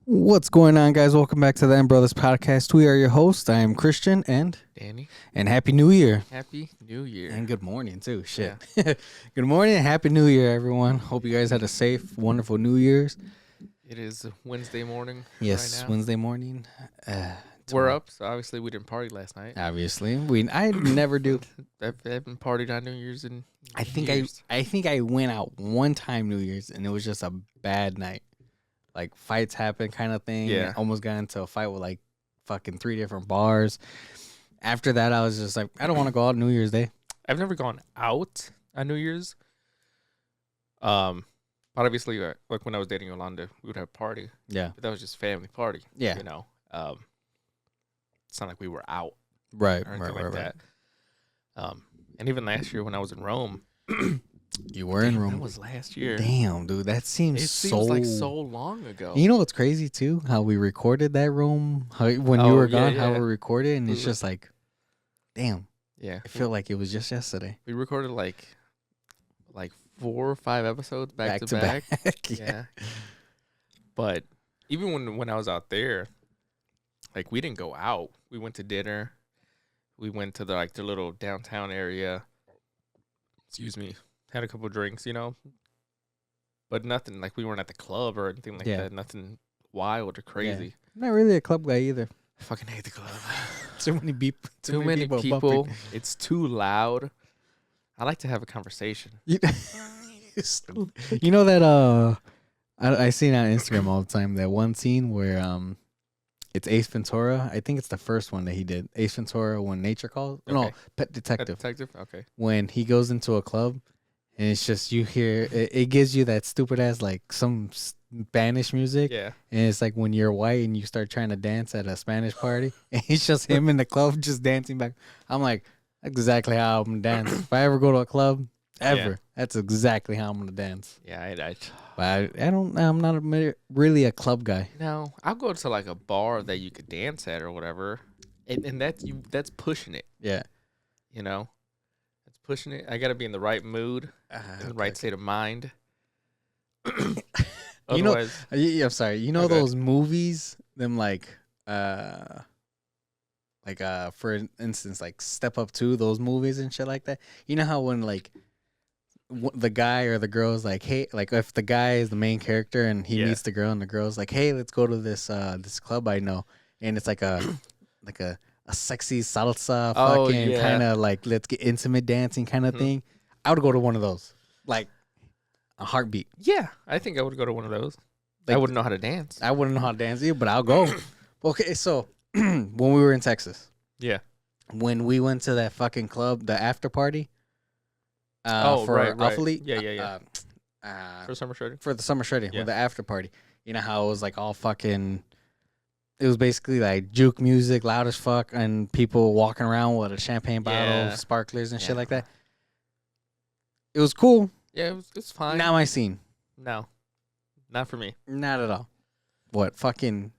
What's going on, guys? Welcome back to the M Brothers podcast. We are your hosts. I am Christian, and Danny, Happy New Year Happy New Year. and good morning too. Shit, Yeah. good morning and Happy New Year, everyone. Hope you guys had a safe, wonderful New Year's. It is Wednesday morning Yes, right now. Wednesday morning. We're up, so obviously we didn't party last night. Obviously, I never do. I haven't partied on New Year's in I think years. I think I went out one time New Year's, and it was just a bad night. Like fights happen, kind of thing. Yeah. I almost got into a fight with like fucking 3 different bars. After that, I was just like, I don't want to go out New Year's Day. I've never gone out on New Year's. But obviously, like when I was dating Yolanda, we would have a party. Yeah. But that was just family party. Yeah. You know, it's not like we were out Right. or anything like that. And even last year when I was in Rome, You were in that Rome. was last year. Damn, dude, that seems It so. seems like so long ago. You know what's crazy too? How we recorded that Rome when you Oh, were yeah, gone. How yeah. we recorded, and it's Mhm. just like, damn. Yeah. I feel like it was just yesterday. We recorded like 4 or 5 episodes back to back. Yeah. Yeah. But even when I was out there, like we didn't go out. We went to dinner. We went to the little downtown area. Excuse me. Had a couple drinks, But nothing like we weren't at the club or anything like Yeah. that. Nothing wild or crazy. I'm not really a club guy either. I fucking hate the club. Too many beep. Too many people. bumping. It's too loud. I like to have a conversation. You, you know that I see it on Instagram all the time. That one scene where it's Ace Ventura. I think it's the first one that he did. Ace Ventura when nature calls. No, Okay. Pet Detective. Detective? Okay. When he goes into a club and it's just you hear it gives you that stupid ass like some Spanish music, Yeah. and it's like when you're white and you start trying to dance at a Spanish party and it's just him in the club just dancing back. I'm like, that's exactly how I'm gonna dance. If I ever go to a club ever, that's exactly how I'm gonna dance. Yeah, But I'm not really a club guy. No, I'll go to like a bar that you could dance at or whatever, and that's pushing it. Yeah. That's pushing it. I got to be in the right mood, in the right state of mind. Otherwise, I'm sorry. You know Okay. those movies, them for instance, like Step Up 2, those movies and shit like that. You know how when like the guy or the girl is like, hey, like if the guy is the main character and he Yeah. meets the girl and the girl's like, hey, let's go to this club I know, and it's like a like a sexy salsa Oh, fucking yeah. kind of like let's get intimate dancing kind of Mhm. thing. I would go to one of those, like a heartbeat. yeah, I think I would go to one of those. I Like, wouldn't know how to dance. I wouldn't know how to dance either, but I'll go. Okay, so when we were in Texas, Yeah. when we went to that fucking club, the after party, Oh, for right. Alpha Elite, Yeah. uh, For summer shredding. for the summer shredding, Yeah. with the after party. You know how it was like all fucking. It was basically like juke music, loud as fuck, and people walking around with a champagne bottle, Yeah. sparklers and Yeah. shit like that. It was cool. Yeah, it's fine. Not my scene. No, not for me. Not at all. What fucking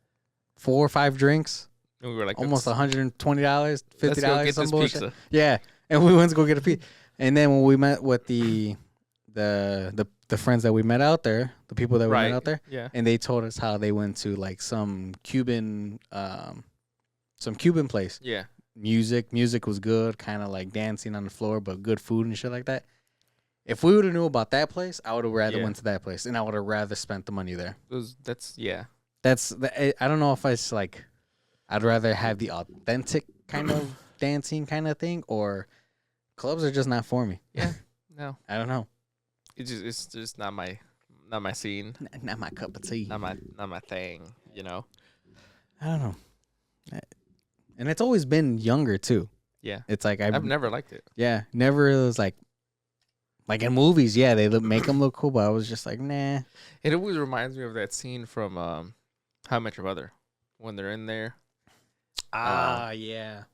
4 or 5 drinks, And we were like almost let's $120, $50, go get some this bullshit. pizza. Yeah, and we went to go get a pizza. And then when we met with the friends that we met out there, the people that we Right. met out there, Yeah. and they told us how they went to like some Cuban place. Yeah. Music was good, kind of like dancing on the floor, but good food and shit like that. If we would have knew about that place, I would have rather Yeah. went to that place, and I would have rather spent the money there. Yeah. I don't know if it's like I'd rather have the authentic kind of dancing kind of thing, or clubs are just not for me. Yeah. No, I don't know. it's just not my scene, Not my cup of tea. not my thing. I don't know. And it's always been younger too. Yeah. It's like I've never liked it. never was like in movies. Yeah, they make them look cool, but I was just like, nah. It always reminds me of that scene from How I Met Your Mother when they're in there. Yeah.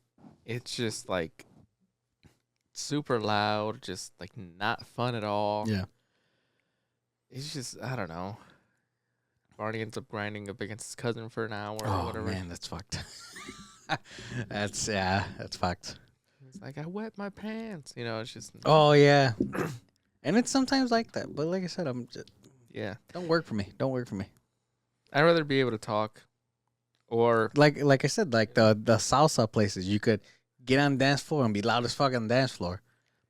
It's just like super loud, just like not fun at all. Yeah. It's just I don't know. Barney ends up grinding up against his cousin for an hour or Oh whatever. man, that's fucked. That's fucked. He's like, I wet my pants. It's just Oh yeah. And it's sometimes like that, but like I said, I'm just yeah. don't work for me. Don't work for me. I'd rather be able to talk, or Like I said, like the salsa places, you could get on the dance floor and be loud as fuck on the dance floor.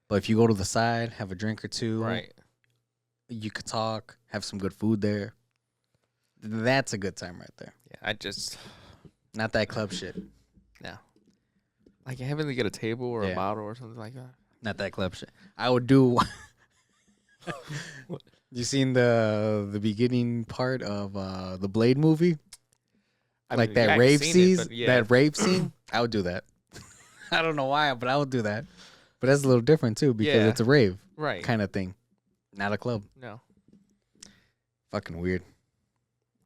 But if you go to the side, have a drink or two, right. you could talk, have some good food there. That's a good time right there. Yeah, I just Not that club shit. no. Like having to get a table or Yeah. a bottle or something like that. Not that club shit. I would do. You seen the beginning part of the Blade movie? I Like mean, that I haven't rave seen it, scene, but yeah. that rave scene. I would do that. I don't know why, but I would do that. But that's a little different too because Yeah. it's a rave Right. kind of thing, not a club. No. Fucking weird,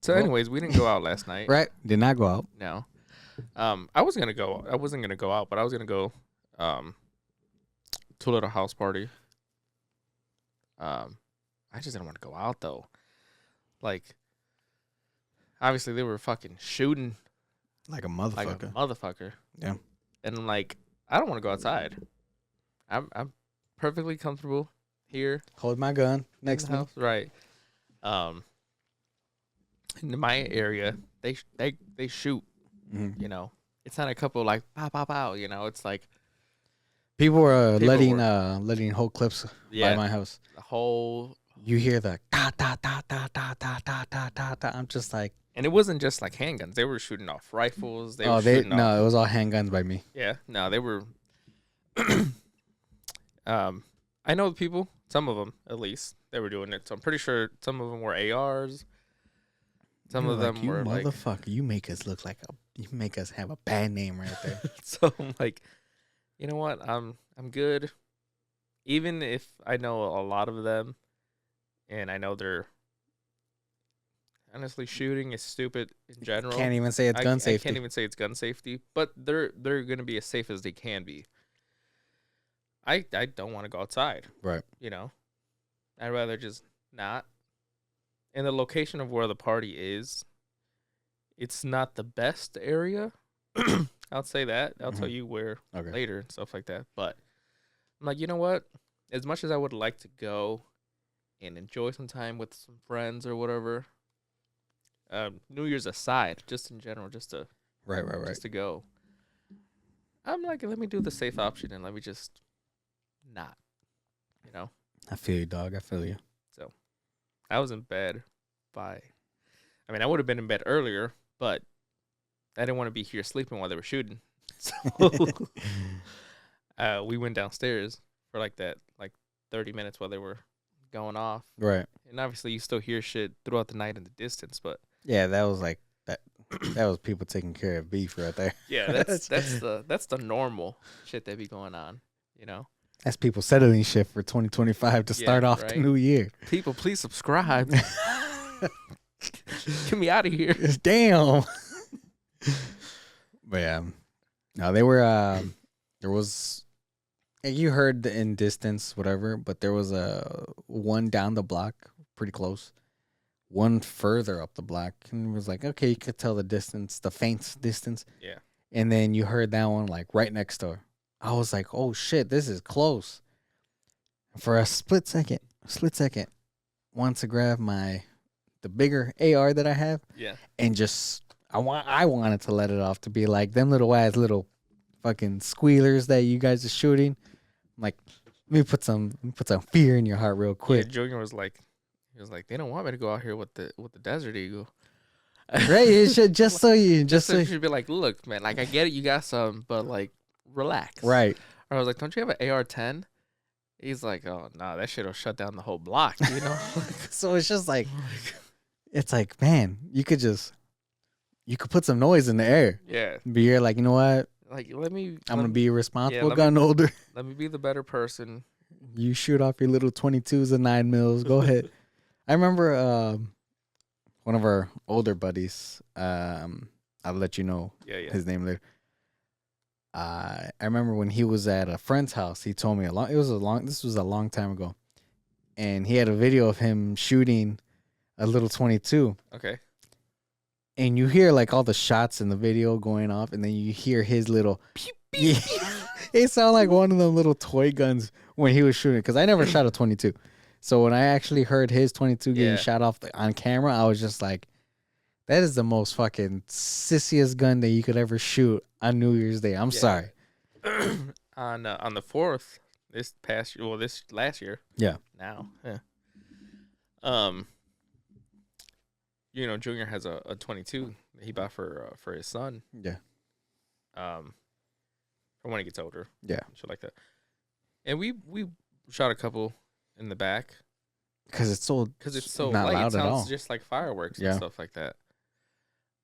So, Well- anyways, we didn't go out last night. right? Did not go out. No. I wasn't gonna go. I wasn't gonna go out, but I was gonna go to a little house party. I just didn't want to go out though. Like, obviously they were fucking shooting Like a like motherfucker. a motherfucker. Yeah. And I'm like, I don't want to go outside. I'm perfectly comfortable here Hold my gun in next the to me. house. Right. In my area, they shoot. Mhm. You know, it's not a couple like pow pow pow. You know, it's like People were People letting whole clips yeah, by my house. the whole. You hear the ta ta ta ta ta ta ta ta ta ta. I'm just like, And it wasn't just like handguns. They were shooting off rifles. They oh, were they shooting off. no, it was all handguns by me. Yeah, no, they were. I know the people. Some of them, at least, they were doing it. So I'm pretty sure some of them were ARs. Some You're of like, them you were like. motherfucker. You make us look like you make us have a bad name right there. So I'm like, you know what? I'm good. Even if I know a lot of them, and I know they're honestly shooting is stupid in general. Can't even say it's gun I safety. can't even say it's gun safety, but they're gonna be as safe as they can be. I don't want to go outside. Right. You know, I'd rather just not. And the location of where the party is, it's not the best area. I'll say that. I'll tell you where Okay. later and stuff like that. But I'm like, you know what? As much as I would like to go and enjoy some time with some friends or whatever, New Year's aside, just in general, just to Right. just to go. I'm like, let me do the safe option and let me just not, you know. I feel you, dog. I feel you. I was in bed I would have been in bed earlier, but I didn't want to be here sleeping while they were shooting. So we went downstairs for like 30 minutes while they were going off. Right. And obviously you still hear shit throughout the night in the distance, but Yeah, that was like that. That was people taking care of beef right there. yeah, that's the normal shit that be going on, you know. That's people settling shit for 2025 to start off the right. new year. People, please subscribe. Get me out of here. Damn. But yeah, no, they were. There was. You heard in distance, whatever, but there was a one down the block, pretty close. One further up the block, and it was like, okay, you could tell the distance, the faint distance. Yeah. And then you heard that one like right next door. I was like, oh shit, this is close. For a split second, wanted to grab the bigger AR that I have Yeah. and just I wanted to let it off to be like them little fucking squealers that you guys are shooting. I'm like, let me put some fear in your heart real quick. Yeah, Junior was like, they don't want me to go out here with the Desert Eagle. Right? It should, just so you So you should be like, look, man, like I get it, you got some, but like relax. right. Or I was like, don't you have an AR-10? He's like, oh no, that shit'll shut down the whole block, you know? So it's just like it's like, man, you could put some noise in the air. Yeah. But you're like, you know what? Like I'm gonna be a responsible let me- gun holder. Let me be the better person. You shoot off your little 22s and 9mm. Go ahead. I remember one of our older buddies. I'll let you know Yeah. his name later. I remember when he was at a friend's house. He told me this was a long time ago, and he had a video of him shooting a little 22. Okay. And you hear like all the shots in the video going off, and then you hear his little Pew, yeah. It sounded like one of them little toy guns when he was shooting. Because I never shot a 22, so when I actually heard his 22 getting Yeah. shot off on camera, I was just like, That is the most fucking sissiest gun that you could ever shoot on New Year's Day. I'm Yeah. sorry. On the 4th, this last year. Yeah. Now, yeah. Junior has a 22 that he bought for his son. Yeah. For when he gets older. Yeah. Shit like that. And we shot a couple in the back Because it's so not light. loud It at all. sounds just like fireworks Yeah. and stuff like that.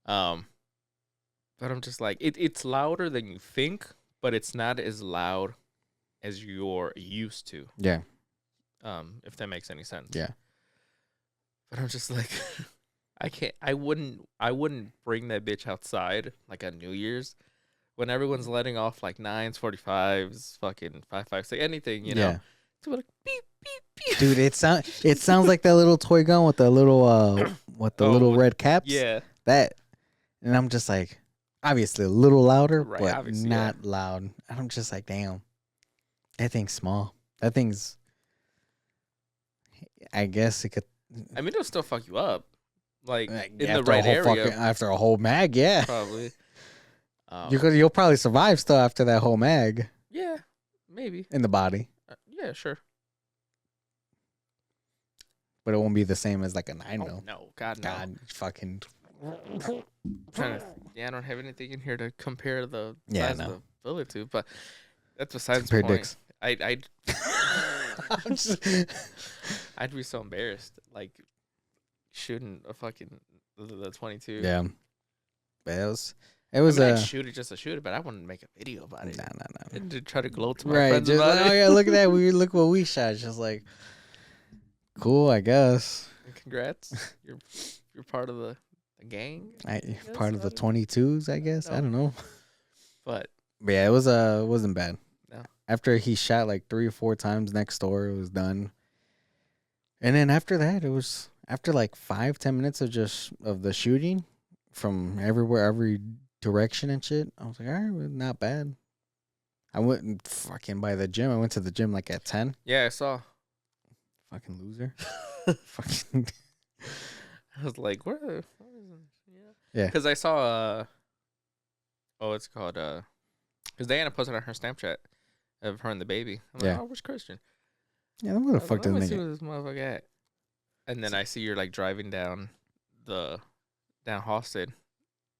But I'm just like it's louder than you think, but it's not as loud as you're used to. Yeah. If that makes any sense. Yeah. But I'm just like, I wouldn't bring that bitch outside like on New Year's when everyone's letting off like 9s, 45s, fucking 5.56, anything, you know. Yeah. It's like beep beep beep. Dude, it sounds like that little toy gun with the little little red caps. Yeah. That, and I'm just like, obviously a little louder, Right, but obviously, not loud. And I'm just like, damn, that thing's small. That thing's, I guess it could. I mean, it'll still fuck you up, like in after the right a whole area, after a whole mag, yeah. probably. You'll probably survive still after that whole mag Yeah, maybe. in the body, Yeah, sure. but it won't be the same as like a 9 Oh, mil. no, God, no. God, fucking. I don't have anything in here to compare the Yeah, size no. of the bullet to, but that's besides Compare the point. dicks. I'd I'm just- I'd be so embarrassed, like shooting a fucking the 22. yeah, but it was I'd shoot it just to shoot it, but I wouldn't make a video about it. nah. And to try to gloat to my Right, friends just about like, oh it. yeah, look at that. Look what we shot. Just like, cool, I guess. Congrats, you're part of the gang. Part of the I don't 22s, I guess. I No. don't know. But But yeah, it wasn't bad. No. After he shot like 3 or 4 times next door, it was done. And then after that, it was after like 5-10 minutes of the shooting from everywhere, every direction and shit. I was like, all right, well, not bad. I went and fucking by the gym. I went to the gym like at 10. yeah, I saw. Fucking loser. Fucking I was like, what is Yeah. Because I saw it's called because Diana posted on her Snapchat of her and the baby. I'm like, Yeah. oh, where's Christian? yeah. Where the fuck Let does me see nigga? where this motherfucker at. And then I see you're like driving down Halsted.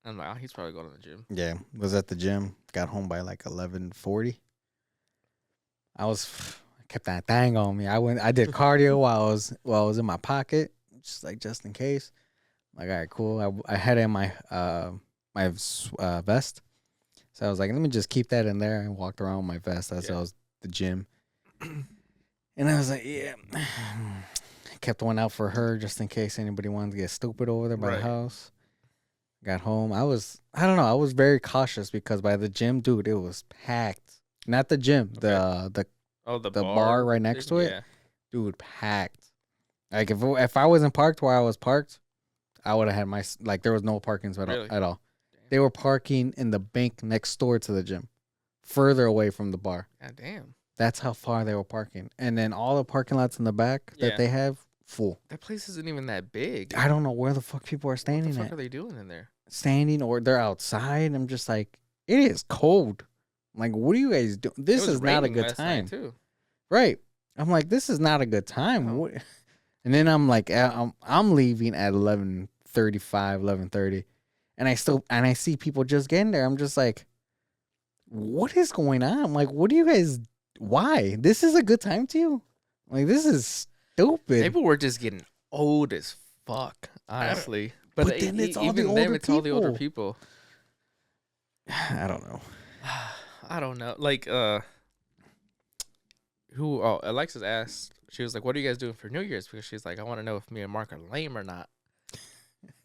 I'm like, oh, he's probably going to the gym. Yeah, was at the gym. Got home by like 11:40. I kept that thing on me. I did cardio while I was in my pocket, just in case. Like, all right, cool. I had it in my vest, so I was like, let me just keep that in there. And walked around with my vest. That's Yeah. I was at the gym, and I was like, yeah. I kept one out for her just in case anybody wanted to get stupid over there by Right. the house. Got home. I don't know. I was very cautious because by the gym, dude, it was packed. Not the gym, the The bar right next thing? to it? Yeah. dude packed. Like if I wasn't parked where I was parked, I would have had my there was no parking spot Really? at all. Damn. They were parking in the bank next door to the gym, further away from the bar. God damn. That's how far they were parking. And then all the parking lots in the back Yeah. that they have full. That place isn't even that big. I don't know where the fuck people are What the standing fuck at. are they doing in there? Standing or they're outside. I'm just like, it is cold. I'm like, what are you guys doing? This It was is not a raining good last night, time. too. Right. I'm like, this is not a good time. No. What? And then I'm like, I'm leaving at 11:35, 11:30, and I see people just getting there. I'm just like, what is going on? I'm like, what do you guys? Why? This is a good time to you? Like, this is stupid. Maybe we're just getting old as fuck, honestly. But, But then it's all the even then, older it's all the older people. I don't know. I don't know. Like, Alexis asked, she was like, what are you guys doing for New Year's? Because she's like, I want to know if me and Mark are lame or not.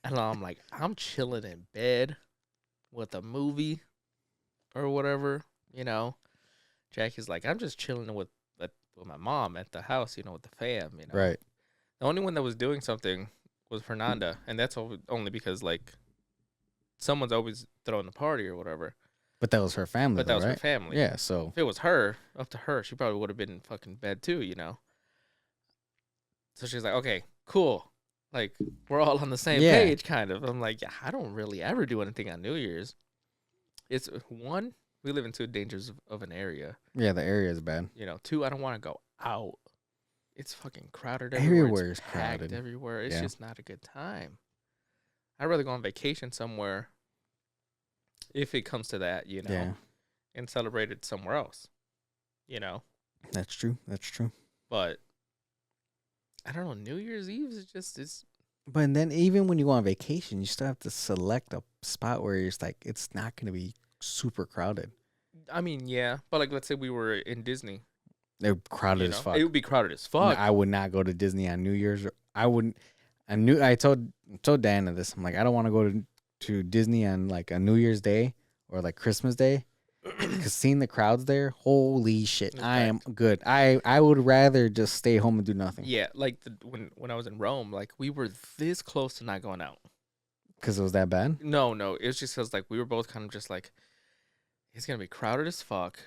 And I'm like, I'm chilling in bed with a movie or whatever, you know. Jackie's like, I'm just chilling with my mom at the house, you know, with the fam, you know. Right. The only one that was doing something was Fernanda, and that's only because, like, someone's always throwing a party or whatever. But that was her family. But that though, was right? her family. Yeah. So If it was her, up to her, she probably would have been in fucking bed too, you know. So she's like, okay, cool. Like, we're all on the same Yeah. page, kind of. I'm like, yeah, I don't really ever do anything on New Year's. It's one, we live in too dangerous of an area. Yeah, the area is bad. You know, two, I don't want to go out. It's fucking crowded everywhere. Everywhere is It's packed crowded. everywhere. It's Yeah. just not a good time. I'd rather go on vacation somewhere, if it comes to that, you know, Yeah, and celebrate it somewhere else, you know. that's true. That's true. But I don't know. New Year's Eve is just But then even when you go on vacation, you still have to select a spot where it's like it's not going to be super crowded. I mean, yeah. But like, let's say we were in Disney. They're crowded You as know, fuck. it would be crowded as fuck. I would not go to Disney on New Year's. I wouldn't. I told Diana this. I'm like, I don't want to go to Disney on like a New Year's Day or like Christmas Day, because seeing the crowds there, holy shit, It's I am good. I would rather just stay home and do nothing. Yeah, like when I was in Rome, like we were this close to not going out. Because it was that bad. No, it was just because like we were both kind of just like, it's gonna be crowded as fuck.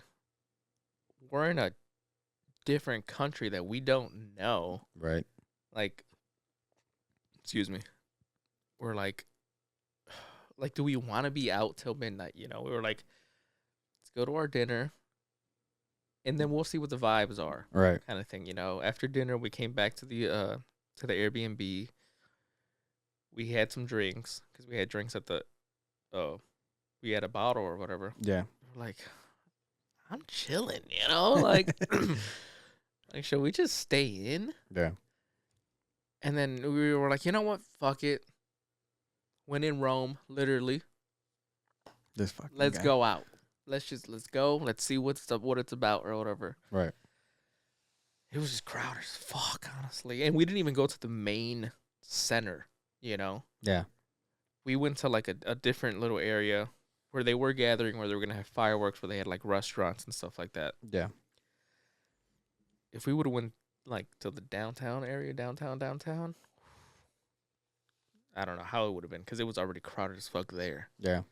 We're in a different country that we don't know. Right. Like, excuse me. We're like, do we want to be out till midnight? You know, we were like, let's go to our dinner, and then we'll see what the vibes are, Right. kind of thing. You know, after dinner, we came back to the Airbnb. We had some drinks because we had drinks at the, we had a bottle or whatever. Yeah. We're like, I'm chilling, you know, like, like, should we just stay in? Yeah. And then we were like, you know what? Fuck it. When in Rome, literally, This fucking let's guy. go out. Let's go. Let's see what it's about or whatever. Right. It was just crowded as fuck, honestly. And we didn't even go to the main center, you know? Yeah. We went to like a different little area where they were gathering, where they were going to have fireworks, where they had like restaurants and stuff like that. Yeah. If we would have went like to the downtown area, downtown, I don't know how it would have been, because it was already crowded as fuck there. Yeah.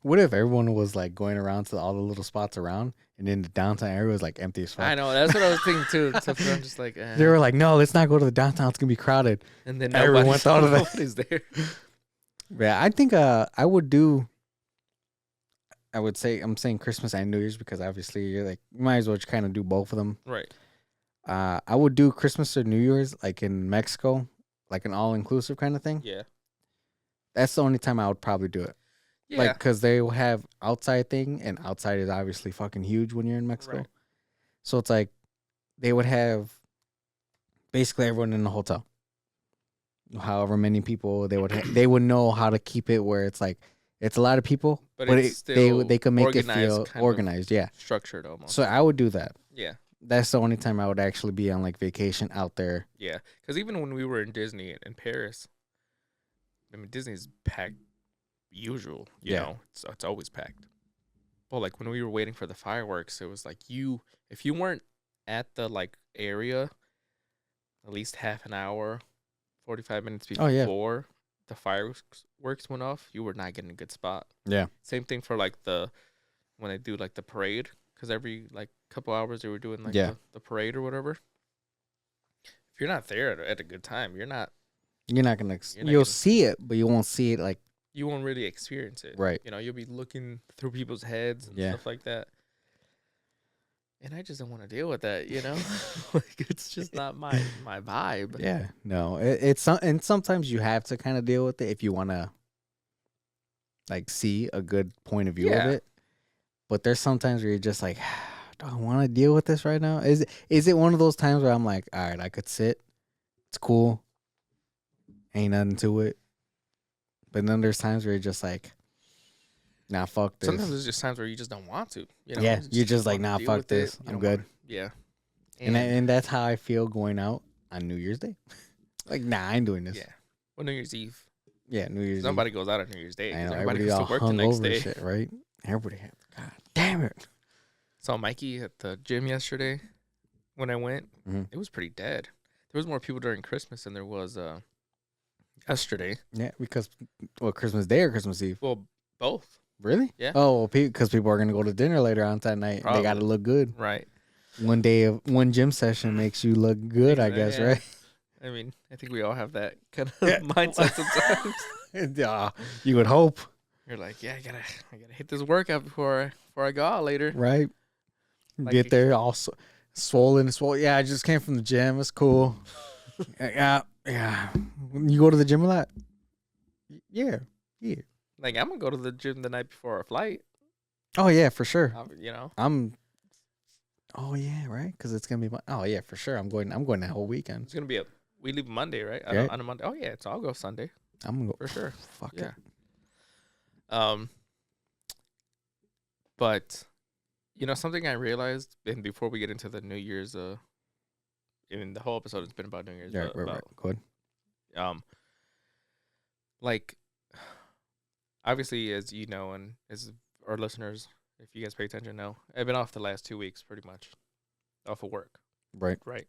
What if everyone was like going around to all the little spots around, and then the downtown area was like empty as fuck? I know, that's what I was thinking too. So I'm just like, They were like, no, let's not go to the downtown. It's gonna be crowded. and then everyone thought of that. nobody's there. Yeah, I think I would do. I would say I'm saying Christmas and New Year's because obviously you're like you might as well kind of do both of them. Right. I would do Christmas or New Year's like in Mexico, like an all inclusive kind of thing. Yeah. That's the only time I would probably do it. Yeah. Like, because they will have outside thing, and outside is obviously fucking huge when you're in Mexico. Right. So it's like they would have basically everyone in the hotel. However many people they would they would know how to keep it where it's like it's a lot of people, But but it's still they could make it organized, feel kind of organized. Yeah. structured almost. So I would do that. Yeah. That's the only time I would actually be on like vacation out there. Yeah. Because even when we were in Disney in Paris, I mean, Disney's packed usual, you know, it's always packed. But like when we were waiting for the fireworks, it was like if you weren't at the like area at least half an hour, 45 minutes before Oh, yeah. the fireworks went off, you were not getting a good spot. Yeah. Same thing for like when they do like the parade, because every like couple hours they were doing like Yeah. the parade or whatever. If you're not there at a good time, You're not gonna. You're not You'll gonna- see it, but you won't see it like you won't really experience it. right. You know, you'll be looking through people's heads and Yeah. stuff like that. And I just don't want to deal with that, you know? Like it's just not my vibe. Yeah, no, and sometimes you have to kind of deal with it if you want to like see a good point of view Yeah. of it. But there's sometimes where you're just like, do I want to deal with this right now? Is it one of those times where I'm like, all right, I could sit, it's cool, ain't nothing to it. But then there's times where you're just like, nah, fuck this. Sometimes there's just times where you just don't want to. You know? Yeah, You you're just like, wanna nah, deal fuck with it. this. You I'm don't good. wanna- yeah. And that's how I feel going out on New Year's Day. Like, nah, I ain't doing this. yeah. Well, New Year's Eve. Yeah, New Year's Eve. Nobody goes out on New Year's Day. I 'Cause know, everybody everybody goes all to work the hung next over day. and shit, right? Everybody had, God damn it. Saw Mikey at the gym yesterday when I went. Mhm. It was pretty dead. There was more people during Christmas than there was yesterday. Yeah, because, well, Christmas Day or Christmas Eve? Well, both. Really? Yeah. Oh, well, because people are going to go to dinner later on that night. They got to Probably. look good. Right. One gym session makes you look good, I guess, Yeah. right? I mean, I think we all have that kind of Yeah. mindset sometimes. Yeah, you would hope, You're like, yeah, I gotta hit this workout before I go out later. right? Like Get there all swollen, swollen. Yeah, I just came from the gym. It's cool. Yeah, yeah. You go to the gym a lot? Yeah, yeah. Like I'm gonna go to the gym the night before our flight. Oh yeah, for sure. You know, I'm. Oh yeah, right. Because it's gonna be. Oh yeah, for sure. I'm going. I'm going that whole weekend. it's gonna be we leave Monday, right? Yeah. On a Monday. Oh yeah, so I'll go Sunday I'm gonna go for sure. Fuck Yeah. it. But you know something I realized, and before we get into the New Year's, even the whole episode has been about New Year's. Yeah, but right. Go ahead. Like obviously, as you know, and as our listeners, if you guys pay attention, know I've been off the last 2 weeks, pretty much, off of work. Right. Right.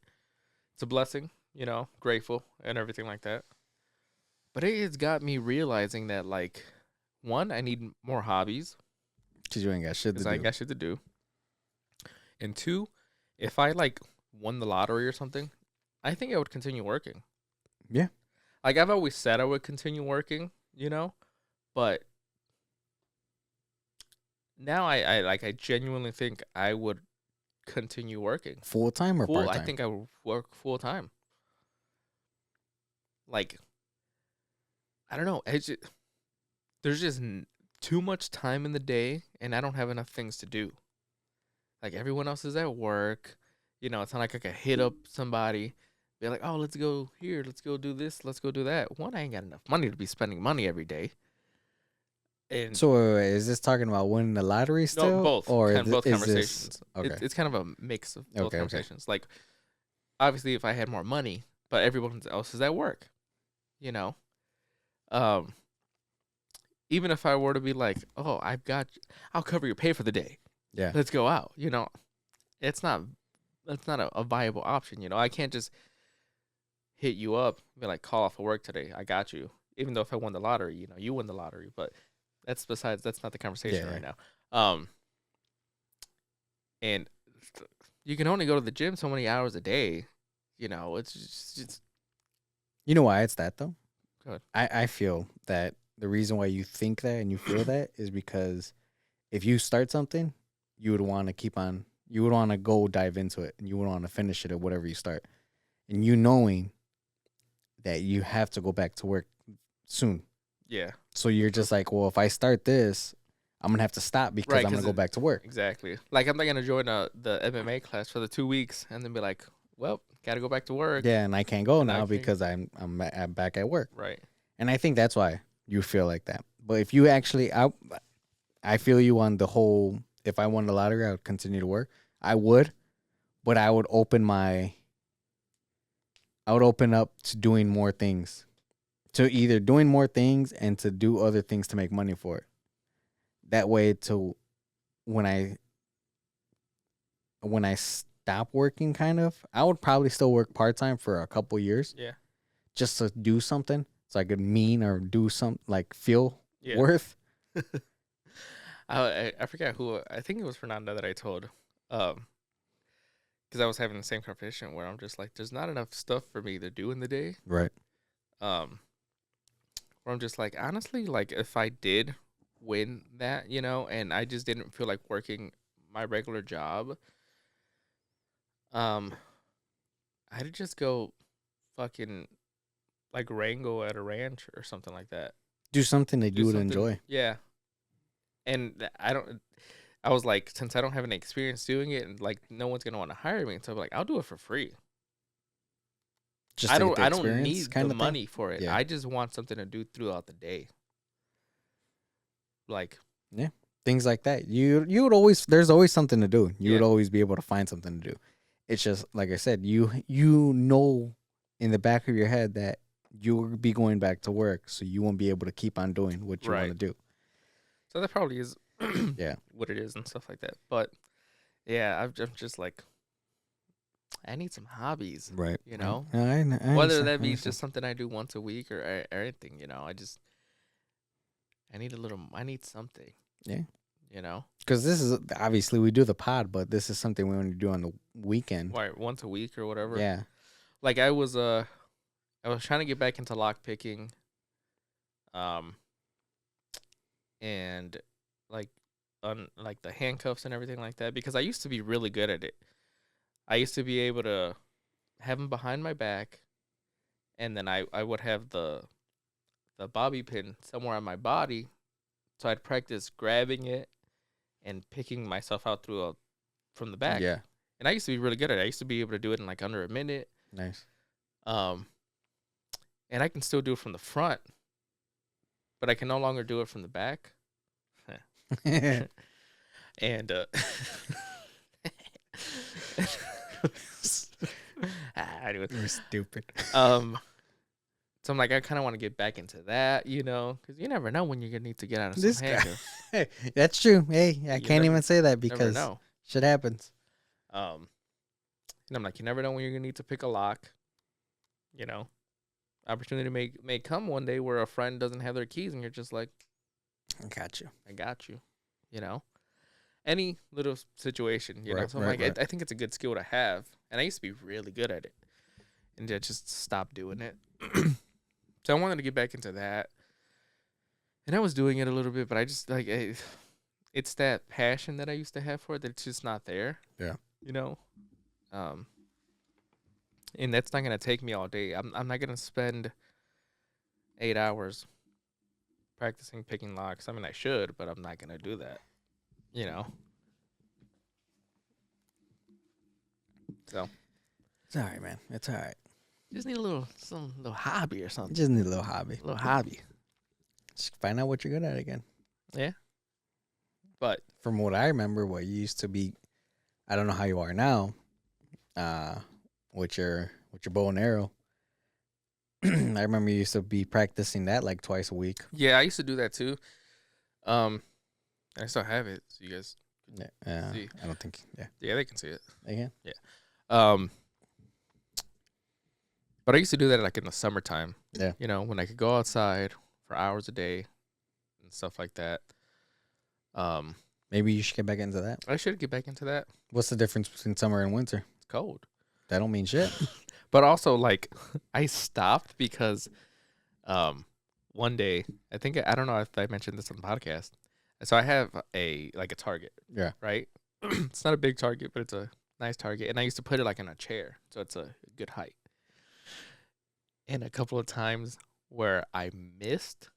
It's a blessing, you know, grateful and everything like that. But it has got me realizing that, like, one, I need more hobbies Because you ain't got shit to because do. I got shit to do. And two, if I like won the lottery or something, I think I would continue working. Yeah. Like I've always said I would continue working, you know, but now I genuinely think I would continue working. Full time or part time? I think I would work full time. Like, I don't know. There's just too much time in the day, and I don't have enough things to do. Like everyone else is at work, you know. It's not like I could hit up somebody, be like, "Oh, let's go here, let's go do this, let's go do that." One, I ain't got enough money to be spending money every day. And So wait, is this talking about winning the lottery still? no, both, Or both is conversations. This, okay. It's kind of a mix of both Okay. conversations. Like, obviously, if I had more money, but everyone else is at work, you know. Even if I were to be like, "Oh, I'll cover your pay for the day. Yeah. Let's go out." You know, that's not a viable option. You know, I can't just hit you up and be like, "Call off of work today. I got you." Even though if I won the lottery, you know, you win the lottery, but that's not the conversation right now. And you can only go to the gym so many hours a day. You know, it's just You know why it's that though? Go ahead. I feel that the reason why you think that and you feel that is because if you start something, you would want to keep on. You would want to go dive into it, and you would want to finish it at whatever you start. And you knowing that you have to go back to work soon. Yeah. So you're just like, well, if I start this, I'm gonna have to stop because Right, I'm gonna 'cause go back to work. Exactly. Like I'm not gonna join the MMA class for the 2 weeks and then be like, "Well, gotta go back to work." Yeah, and I can't go And I now can't- because I'm back at work. Right. And I think that's why you feel like that. But if you actually, I feel you on the whole. If I won the lottery, I would continue to work. I would, but I would open up to doing more things, to either doing more things and to do other things to make money for it. That way, to when I stop working, kind of, I would probably still work part time for a couple years. Yeah. Just to do something so I could mean or do something like feel Yeah. worth. I forget who. I think it was Fernanda that I told. Because I was having the same conversation where I'm just like, there's not enough stuff for me to do in the day. Right. Where I'm just like, honestly, like if I did win that, you know, and I just didn't feel like working my regular job, I'd just go fucking like wrangle at a ranch or something like that. Do something that Do you would something- enjoy. Yeah. And I was like, since I don't have any experience doing it and like no one's gonna want to hire me, so I'm like, I'll do it for free. Just I to don't get the experience need kind the of thing? money for it. Yeah. I just want something to do throughout the day. Like Things like that. You would always, there's always something to do. You would Yeah. always be able to find something to do. It's just like I said, you know in the back of your head that you'll be going back to work, so you won't be able to keep on doing what you want to Right. do. so that probably is Yeah. what it is and stuff like that. But yeah, I'm just like, I need some hobbies. Right. You know? I Whether understand, that I be understand. just something I do once a week or anything, you know, I need something. Yeah. You know? Because this is obviously we do the pod, but this is something we only do on the weekend. Right, once a week or whatever. Yeah. Like I was I was trying to get back into lock picking, and like like the handcuffs and everything like that, because I used to be really good at it. I used to be able to have them behind my back, and then I would have the bobby pin somewhere on my body, so I'd practice grabbing it and picking myself out from the back. Yeah. And I used to be really good at it. I used to be able to do it in like under a minute. Nice. And I can still do it from the front, but I can no longer do it from the back. And anyway, We're stupid. so I'm like, I kind of want to get back into that, because you never know when you're gonna need to get out of This some guy. handcuffs. Hey, that's true. Hey, I can't even say that Never because know. shit happens. And I'm like, you never know when you're gonna need to pick a lock. Opportunity may come one day where a friend doesn't have their keys, and you're just like, I got you. I got you. Any little situation, Right, So I'm right, like, I think it's a good skill to have, and I used to be really good at it, and I just stopped doing it. So I wanted to get back into that, and I was doing it a little bit, but I just like it's that passion that I used to have for it that's just not there. Yeah. And that's not gonna take me all day. I'm not gonna spend 8 hours practicing picking locks. I mean, I should, but I'm not gonna do that. So It's all right, man. It's all right. just need some little hobby or something. Just need a little hobby. A little hobby. Just find out what you're good at again. Yeah. But From what I remember, what you used to be, I don't know how you are now, with your bow and arrow. I remember you used to be practicing that like twice a week. yeah, I used to do that too. I still have it, so you guys. Yeah, See. I don't think. Yeah, Yeah, they can see it. again. But I used to do that like in the summertime. Yeah. When I could go outside for hours a day and stuff like that. Maybe you should get back into that. I should get back into that. What's the difference between summer and winter? It's cold. That don't mean shit. But also, like, I stopped because one day, I don't know if I mentioned this on the podcast. So I have a target. Yeah. Right? It's not a big target, but it's a nice target. And I used to put it like in a chair, so it's a good height. And a couple of times where I missed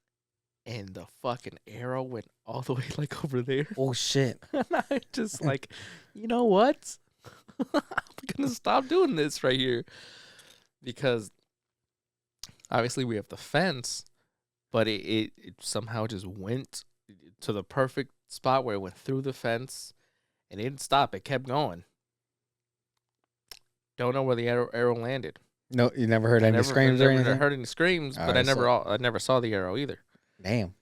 and the fucking arrow went all the way like over there. Oh shit. And I just like, you know what? I'm gonna stop doing this right here. Because obviously we have the fence, but it somehow just went to the perfect spot where it went through the fence and it didn't stop. It kept going. Don't know where the arrow landed. No, you never heard any screams or anything? I heard any screams, but I never saw the arrow either. Damn.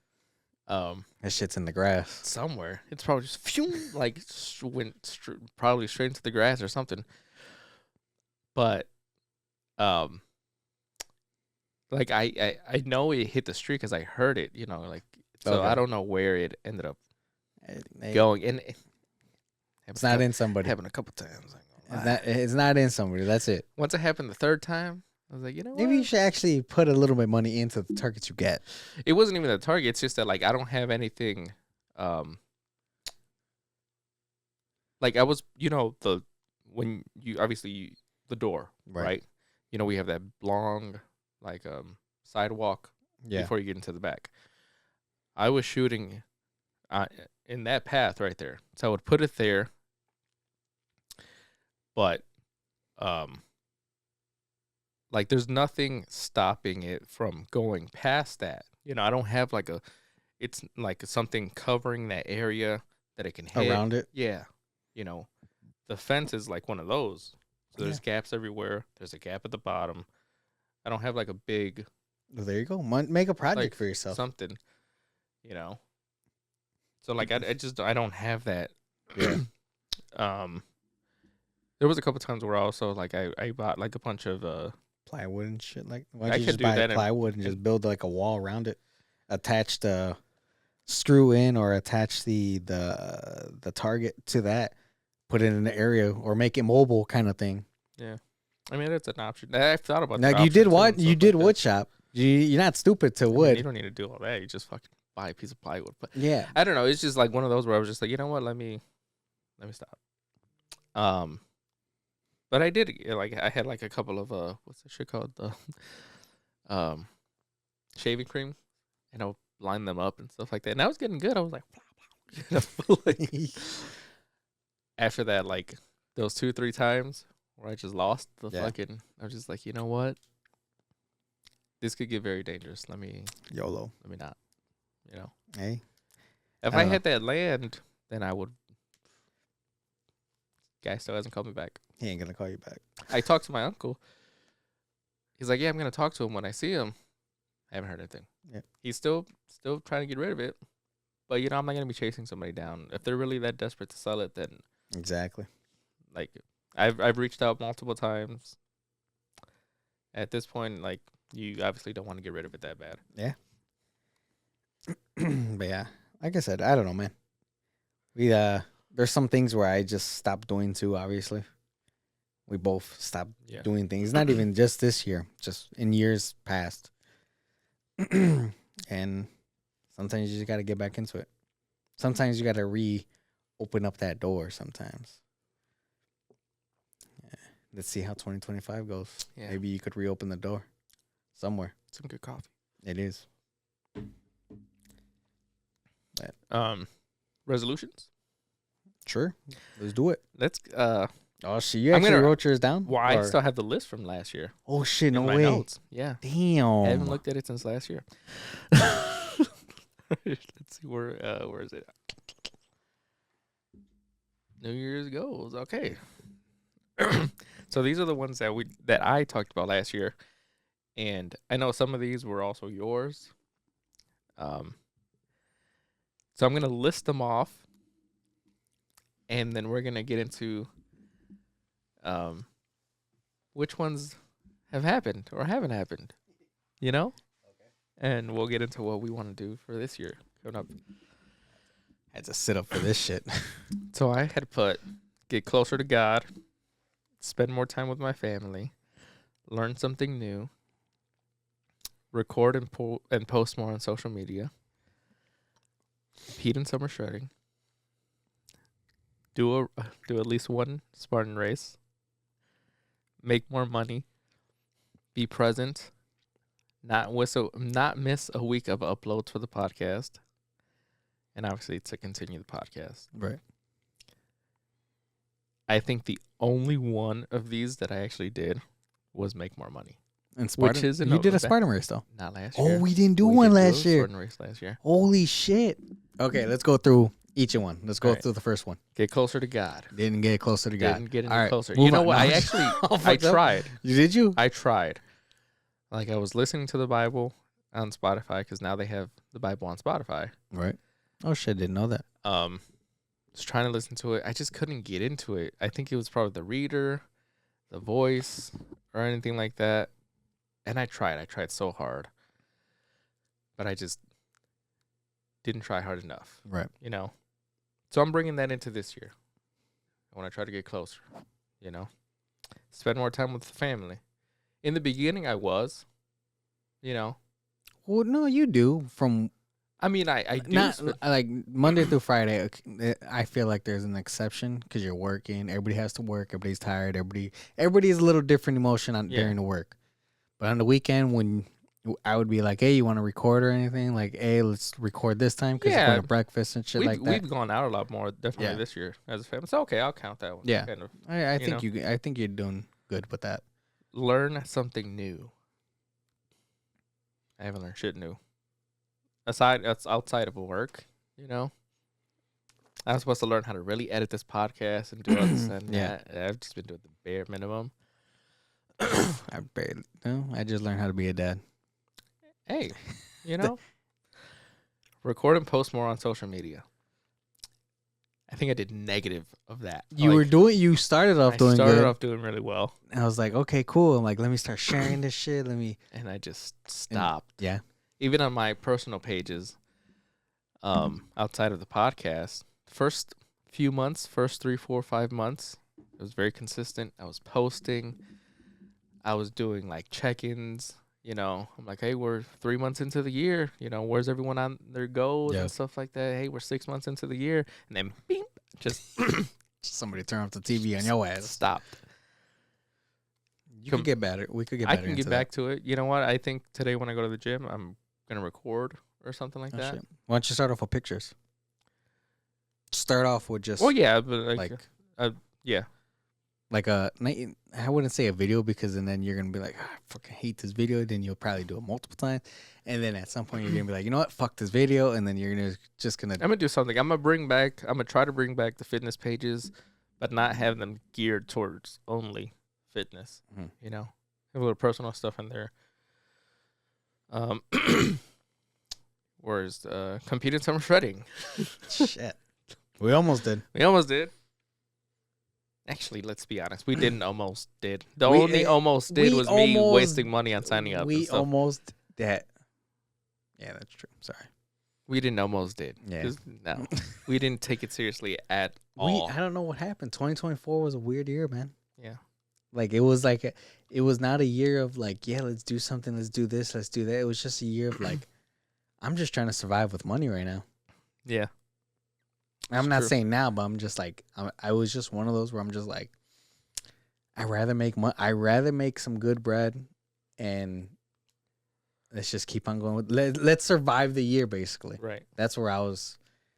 That shit's in the grass. Somewhere. It's probably just went probably straight into the grass or something. But like I know it hit the street because I heard it, so Okay. I don't know where it ended up going. And It's not in somebody. happened a couple times. It's not in somebody. That's it. Once it happened the third time, I was like, you know what? Maybe you should actually put a little bit of money into the targets you get. It wasn't even the target. It's just that like I don't have anything. Like I was, when you obviously the door, right? We have that long sidewalk Yeah. before you get into the back. I was shooting in that path right there, so I would put it there. But like there's nothing stopping it from going past that. I don't have it's like something covering that area that it can hit. Around it? Yeah. The fence is like one of those. So there's gaps everywhere. There's a gap at the bottom. I don't have like a big Well, there you go. Make a project for yourself. something, So like I don't have that. Yeah. There was a couple times where also like I bought like a bunch of Plywood and shit. Like, why I don't you could just do buy that plywood and just build like a wall around it? Attach the screw in or attach the target to that. Put it in the area or make it mobile kind of thing. Yeah. I mean, it's an option. I've thought about Now that you option did too what? and You stuff did like wood that. shop. You're not stupid to I mean, wood. you don't need to do all that. You just fucking buy a piece of plywood. But Yeah. I don't know. It's just like one of those where I was just like, you know what? Let me stop. But I did like I had like a couple of what's that shit called, the shaving cream, and I would line them up and stuff like that. And I was getting good. I was like, like after that, like those 2-3 times where I just lost the Yeah. fucking, I was just like, you know what? This could get very dangerous. Let me YOLO. not. You know, Hey. if I I don't had that land, then I would. Guy still hasn't called me back. He ain't gonna call you back. I talked to my uncle. He's like, yeah, I'm gonna talk to him when I see him. I haven't heard anything. Yeah. He's still trying to get rid of it. But you know, I'm not gonna be chasing somebody down. If they're really that desperate to sell it, then Exactly. like I've reached out multiple times. At this point, like, you obviously don't want to get rid of it that bad. Yeah. But yeah, like I said, I don't know, man. We there's some things where I just stopped doing too. Obviously, we both stopped Yeah. doing things. Not even just this year, just in years past. And sometimes you just got to get back into it. Sometimes you got to open up that door. Sometimes. Yeah. Let's see how 2025 goes. Yeah. Maybe you could reopen the door somewhere. Some good coffee. It is. Resolutions. Sure. Let's do it. Let's Oh shit! You I'm actually gonna- wrote yours down? well, I Or- still have the list from last year. Oh shit! in No my way. notes. Yeah. Damn. I haven't looked at it since last year. Let's see where is it? New Year's goals. Okay. So these are the ones that I talked about last year, and I know some of these were also yours. So I'm gonna list them off, and then we're gonna get into which ones have happened or haven't happened, you know? Okay. And we'll get into what we want to do for this year coming up. I had to sit up for this shit. So I had put get closer to God, spend more time with my family, learn something new, record and post more on social media, compete in summer shredding, do at least one Spartan race, make more money, be present, not miss a week of uploads for the podcast, and obviously to continue the podcast. Right. I think the only one of these that I actually did was make more money. And Spartan, Which is you did a that- Spartan race though. Not last year. Oh, we didn't do We one did last a year. Spartan race last year. Holy shit! Okay, let's go through each one. Let's go Alright. through the first one. Get closer to God. Didn't get closer to God. Didn't get any All right, closer. move You know on. what? No, I I'm actually all I fucked up. tried. Did you? I tried. Like, I was listening to the Bible on Spotify because now they have the Bible on Spotify. Right. Oh shit! Didn't know that. Was trying to listen to it. I just couldn't get into it. I think it was probably the reader, the voice, or anything like that. And I tried. I tried so hard, but I just didn't try hard enough. Right. You know. So I'm bringing that into this year. I want to try to get closer. You know, spend more time with the family. In the beginning, I was. You know. Well, no, you do. From I mean, I do. not like Monday through Friday. I feel like there's an exception because you're working. Everybody has to work. Everybody's tired. Everybody is a little different emotion Yeah. during the work. But on the weekend, when I would be like, "Hey, you want to record or anything?" Like, "Hey, let's record this time because Yeah. we're going to breakfast and shit like that." We've gone out a lot more definitely Yeah. this year as a family. So okay, I'll count that one. Yeah. Kind of I you think know. I think you're doing good with that. learn something new. I haven't learned shit new. That's outside of work, you know. I was supposed to learn how to really edit this podcast and do all this and Yeah. that. I've just been doing the bare minimum. I just learned how to be a dad. Hey, you know, record and post more on social media. I think I did negative of that. You started off doing started good. off doing really well, And I was like, okay, cool. I'm like, let me start sharing this shit. Let me. and I just stopped. Yeah. Even on my personal pages, outside of the podcast, first few months, first 3, 4, 5 months, it was very consistent. I was posting. I was doing like check-ins. I'm like, hey, we're 3 months into the year. Where's everyone on their goals Yeah. and stuff like that? Hey, we're 6 months into the year, and then beep, just Somebody turn off the TV on your ass. stopped. You could get better. We could get I better. can get back to it. You know what? I think today when I go to the gym, I'm gonna record or something like that. Shit. Why don't you start off with pictures? Start off with just. Well, yeah, but yeah. Like I wouldn't say a video because then you're gonna be like, I fucking hate this video. Then you'll probably do it multiple times, and then at some point you're gonna be like, you know what, fuck this video, and then you're gonna. I'm gonna do something. I'm gonna try to bring back the fitness pages, but not have them geared towards only fitness. Mhm. Have a little personal stuff in there. Whereas competing summer shredding. Shit, we almost did. We almost did. Actually, let's be honest. We didn't almost did. The only almost did was me wasting money on signing up. We almost did. Yeah, that's true. Sorry. We didn't almost did. Yeah. No, we didn't take it seriously at all. I don't know what happened. 2024 was a weird year, man. Yeah. Like it was not a year of like, yeah, let's do something, let's do this, let's do that. It was just a year of like, I'm just trying to survive with money right now. Yeah. I'm not saying now, but I'm just like, I was just one of those where I'm just like, I rather make some good bread, and let's just keep on going. Let's survive the year, basically. Right. That's where I was.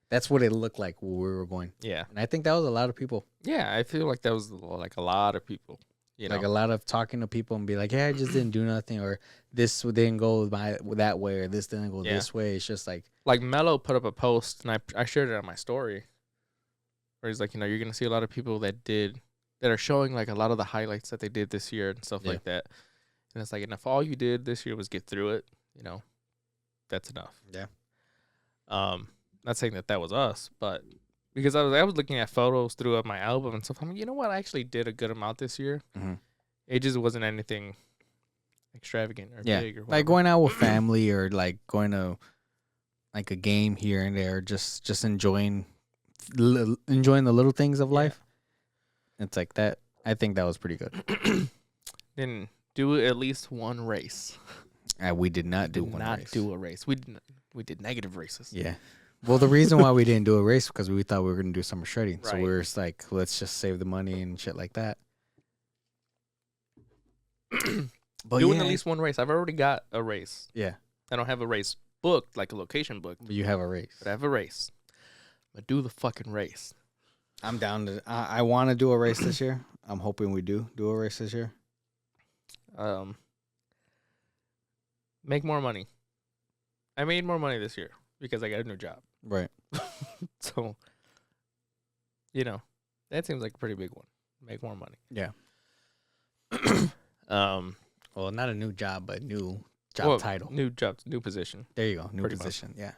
That's what it looked like where we were going. Yeah. And I think that was a lot of people. Yeah, I feel like that was like a lot of people. Like a lot of talking to people and be like, yeah, I just didn't do nothing, or this didn't go that way, or this didn't go this way. It's just like Mello put up a post, and I shared it on my story, where he's like, you're gonna see a lot of people that are showing like a lot of the highlights that they did this year and stuff like that. And it's like, and if all you did this year was get through it, that's enough. Yeah. Not saying that was us, but because I was looking at photos throughout my album and stuff. I'm like, you know what? I actually did a good amount this year. Mm-hmm. It just wasn't anything extravagant or big or whatever. Like going out with family or like going to like a game here and there, just enjoying the little things of life. It's like that. I think that was pretty good. Then do at least one race. We did not do one race. Do a race. We did negative races. Yeah. Well, the reason why we didn't do a race because we thought we were going to do summer shredding. Right. So we were just like, let's just save the money and shit like that. But doing at least one race. I've already got a race. Yeah. I don't have a race booked, like a location booked. But you have a race. But I have a race. But do the fucking race. I'm down to. I want to do a race this year. I'm hoping we do a race this year. Make more money. I made more money this year because I got a new job. Right. So, that seems like a pretty big one. Make more money. Yeah. Well, not a new job, but new job title. New job, new position. There you go. New pretty position. Much.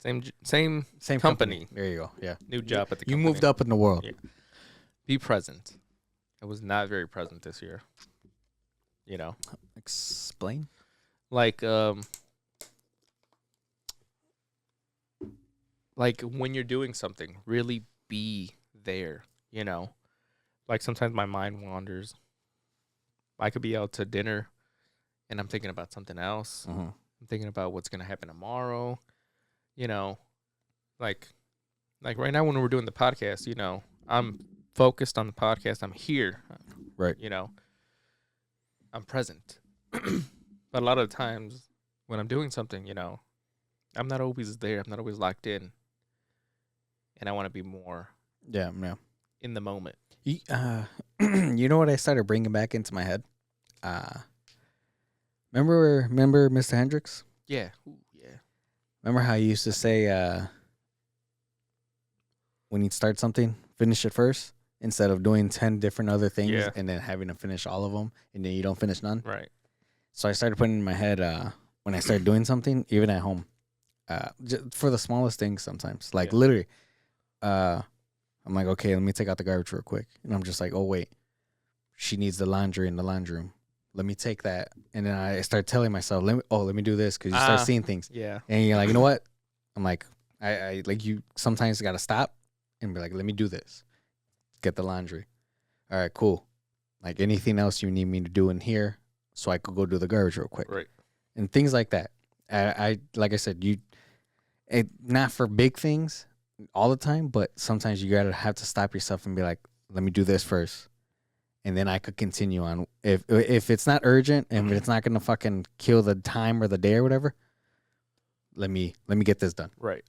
Yeah. Same company. There you go. Yeah. New job at the company. You moved up in the world. Yeah. Be present. I was not very present this year. Explain. Like when you're doing something, really be there, Like sometimes my mind wanders. I could be out to dinner and I'm thinking about something else. Mm-hmm. I'm thinking about what's going to happen tomorrow, Like right now when we're doing the podcast, I'm focused on the podcast. I'm here. Right. I'm present. But a lot of the times when I'm doing something, I'm not always there. I'm not always locked in. And I want to be more in the moment. You know what I started bringing back into my head? Remember Mr. Hendricks? Yeah. Ooh, yeah. Remember how you used to say when you start something, finish it first instead of doing 10 different other things and then having to finish all of them and then you don't finish none? Right. So I started putting in my head when I start doing something, even at home, for the smallest things sometimes. Like literally, I'm like, okay, let me take out the garbage real quick. And I'm just like, oh, wait, she needs the laundry in the laundry room. Let me take that. And then I start telling myself, let me do this because you start seeing things. Yeah. And you're like, you know what? I'm like, I like you sometimes got to stop and be like, let me do this. Get the laundry. All right, cool. Like anything else you need me to do in here, so I could go do the garbage real quick. Right. And things like that. I like I said, not for big things all the time, but sometimes you gotta have to stop yourself and be like, let me do this first, and then I could continue on. If it's not urgent and if it's not gonna fucking kill the time or the day or whatever, let me get this done. Right.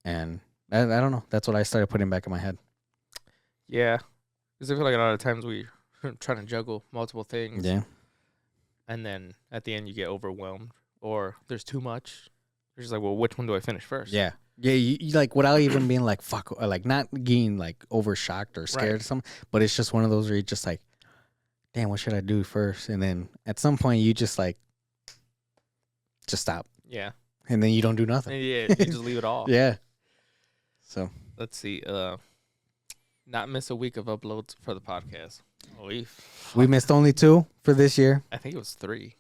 And I don't know. That's what I started putting back in my head. Yeah. Because I feel like a lot of times we trying to juggle multiple things. Yeah. And then at the end you get overwhelmed or there's too much. You're just like, well, which one do I finish first? Yeah. Yeah. You like without even being like fuck, or like not getting like over shocked or scared or something. But it's just one of those where you're just like, damn, what should I do first? And then at some point you just like, just stop. Yeah. And then you don't do nothing. Yeah. You just leave it all. Yeah. So let's see. Not miss a week of uploads for the podcast. We missed only 2 for this year. I think it was 3.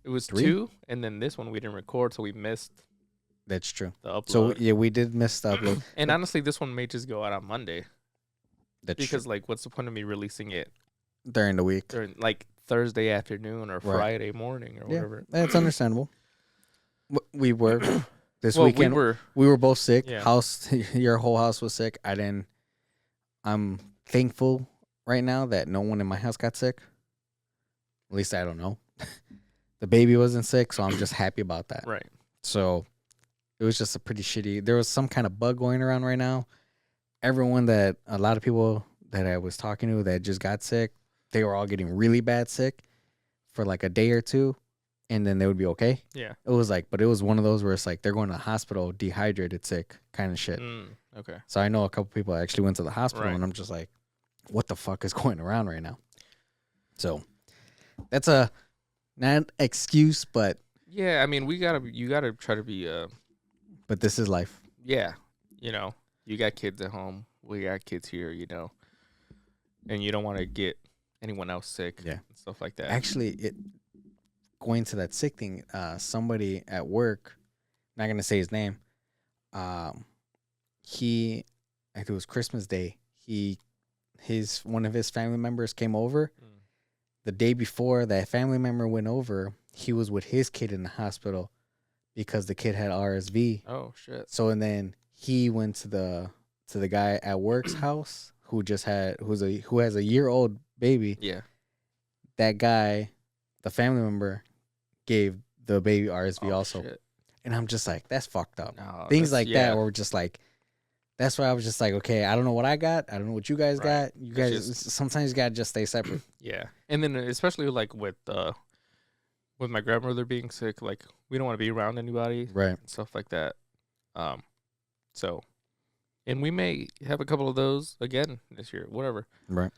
It was 3? 2, and then this one we didn't record, so we missed. That's true. The upload. So yeah, we did miss the upload. And honestly, this one may just go out on Monday. That's because true. like, what's the point of me releasing it During the week? during like Thursday afternoon or Friday morning or whatever? That's understandable. We were this well, weekend. We were both sick. Yeah. Your whole house was sick. I'm thankful right now that no one in my house got sick. At least I don't know. The baby wasn't sick, so I'm just happy about that. Right. So it was just a pretty shitty. There was some kind of bug going around right now. A lot of people that I was talking to that just got sick, they were all getting really bad sick for like a day or two, and then they would be okay. Yeah. It was like, but it was one of those where it's like they're going to the hospital, dehydrated, sick kind of shit. Okay. So I know a couple people actually went to the hospital, Right. and I'm just like, what the fuck is going around right now? So that's a not excuse, but Yeah, I mean, you gotta try to be but this is life. yeah, you got kids at home, we got kids here, and you don't want to get anyone else sick, Yeah. and stuff like that. Actually, going to that sick thing, somebody at work, not gonna say his name, I think it was Christmas Day. One of his family members came over. The day before that family member went over, he was with his kid in the hospital because the kid had RSV. Oh shit. So and then he went to the guy at work's house who has a year-old baby. Yeah. That guy, the family member, gave the baby RSV also. Shit. And I'm just like, that's fucked up. No, Things like yeah. that where we're just like, that's why I was just like, okay, I don't know what I got. I don't know what you guys Right. got. You guys, sometimes you got to just stay separate. Yeah. And then especially like with my grandmother being sick, like we don't want to be around anybody Right. and stuff like that. So, and we may have a couple of those again this year, whatever. Right.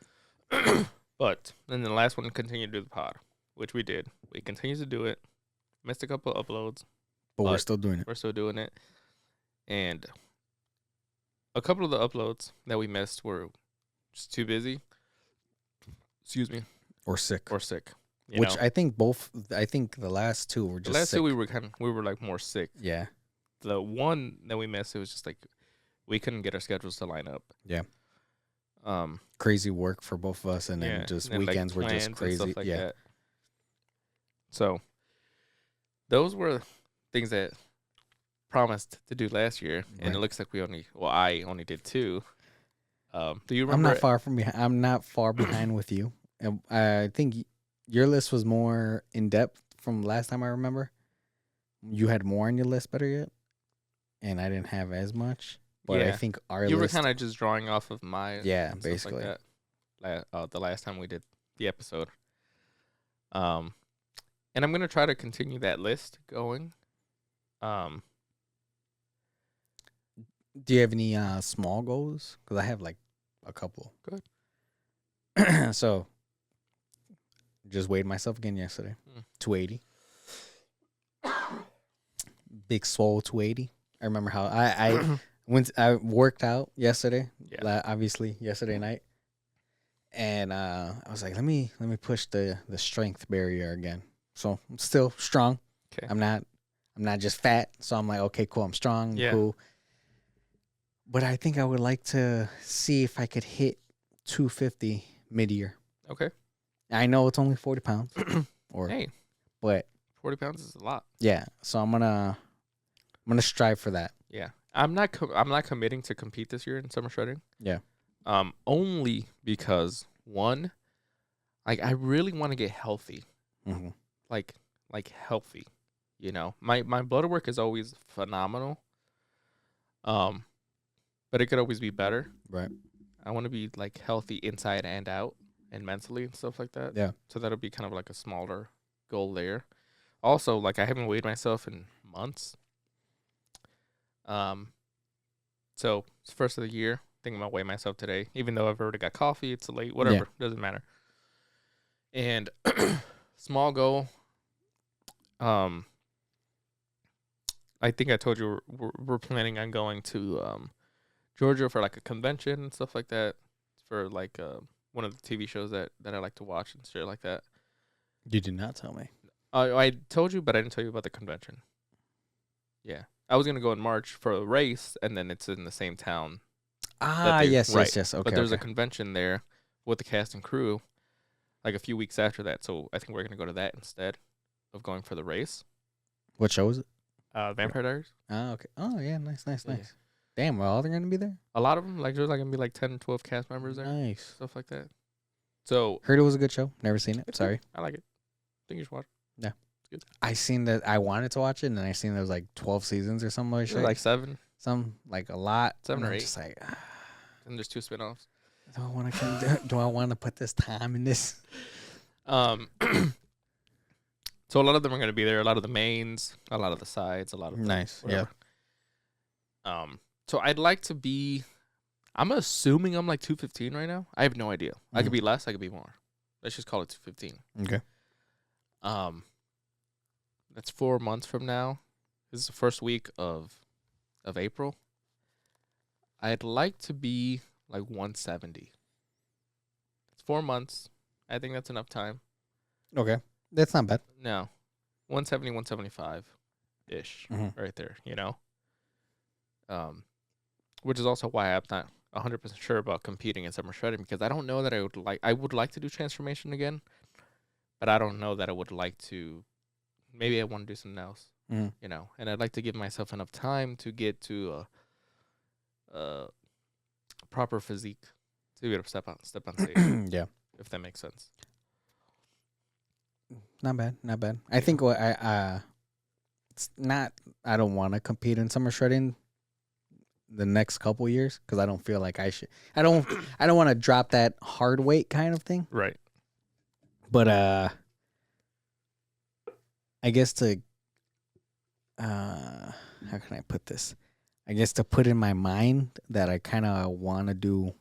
But then the last one continued to do the pod, which we did. We continued to do it. Missed a couple of uploads. But we're But still doing it. We're still doing it. And a couple of the uploads that we missed were just too busy. Excuse me. Or sick. Or sick. I think the last 2 were just the last sick. 2 we were like more sick. Yeah. The one that we missed, it was just like we couldn't get our schedules to line up. Yeah. Crazy work for both of us, and then just and weekends were just plans and crazy. stuff like Yeah. that. So those were things that promised to do last year, and it Right. looks like I only did 2. Do you remember? I'm not far from behind. I'm not far behind with you. And I think your list was more in depth from last time I remember. You had more on your list, better yet, and I didn't have as much. But I Yeah. think our You list, were kind of just drawing off of my yeah, and stuff basically. like that. The last time we did the episode. And I'm gonna try to continue that list going. Do you have any small goals? Because I have like a couple. Good. So, just weighed myself again yesterday. 280. Big swole 280. I remember how I worked out yesterday. Yeah. Obviously yesterday night. And I was like, let me push the strength barrier again. So I'm still strong. Okay. I'm not just fat. So I'm like, okay, cool. I'm strong. Yeah. Cool. But I think I would like to see if I could hit 250 mid-year. Okay. I know it's only 40 pounds, or Hey, but 40 pounds is a lot. yeah. So I'm gonna strive for that. Yeah. I'm not committing to compete this year in summer shredding. Yeah. Only because one, like I really want to get healthy. Mm-hmm. Like healthy. You know, my blood work is always phenomenal. But it could always be better. Right. I want to be like healthy inside and out and mentally and stuff like that. Yeah. So that'll be kind of like a smaller goal there. Also, like I haven't weighed myself in months. So it's first of the year. Thinking about weighing myself today, even though I've already got coffee. It's late, whatever, doesn't matter. And small goal. I think I told you we're planning on going to Georgia for like a convention and stuff like that, for like one of the TV shows that I like to watch and shit like that. You did not tell me. I told you, but I didn't tell you about the convention. Yeah, I was gonna go in March for a race, and then it's in the same town. Yes. Okay. But there's a convention there with the cast and crew, like a few weeks after that. So I think we're gonna go to that instead of going for the race. What show is it? Vampire Diaries. Oh, okay. Oh, yeah. Nice. Yeah. Damn, we're all gonna be there. A lot of them, like there's like gonna be like 10, 12 cast members there, Nice. stuff like that. So Heard it was a good show. Never seen it. it's Sorry. good. I like it. think you should watch it. I seen that. I wanted to watch it, and then I seen there was like 12 seasons or something like There's that. like 7, Some like a lot. 7 and or I'm 8. Just like, And there's 2 spinoffs. do I want to put this time in this? So a lot of them are going to be there. A lot of the mains, a lot of the sides, a lot of Nice. whatever. So I'd like to be. I'm assuming I'm like 215 right now. I have no idea. I could be less. I could be more. Let's just call it 215. Okay. That's 4 months from now. This is the first week of April. I'd like to be like 170. It's 4 months. I think that's enough time. Okay. That's not bad. No. 170, 175 ish. Mhm. Right there, you know? Which is also why I'm not 100% sure about competing in summer shredding, because I don't know that I would like to do transformation again, but I don't know that I would like to. Maybe I want to do something else, you know, and I'd like to give myself enough time to get to a proper physique to be able to step on stage. Yeah. If that makes sense. Not bad. Not bad. I think what it's not. I don't want to compete in summer shredding the next couple years because I don't feel like I should. I don't want to drop that hard weight kind of thing. Right. But I guess to how can I put this? I guess to put in my mind that I kind of want to do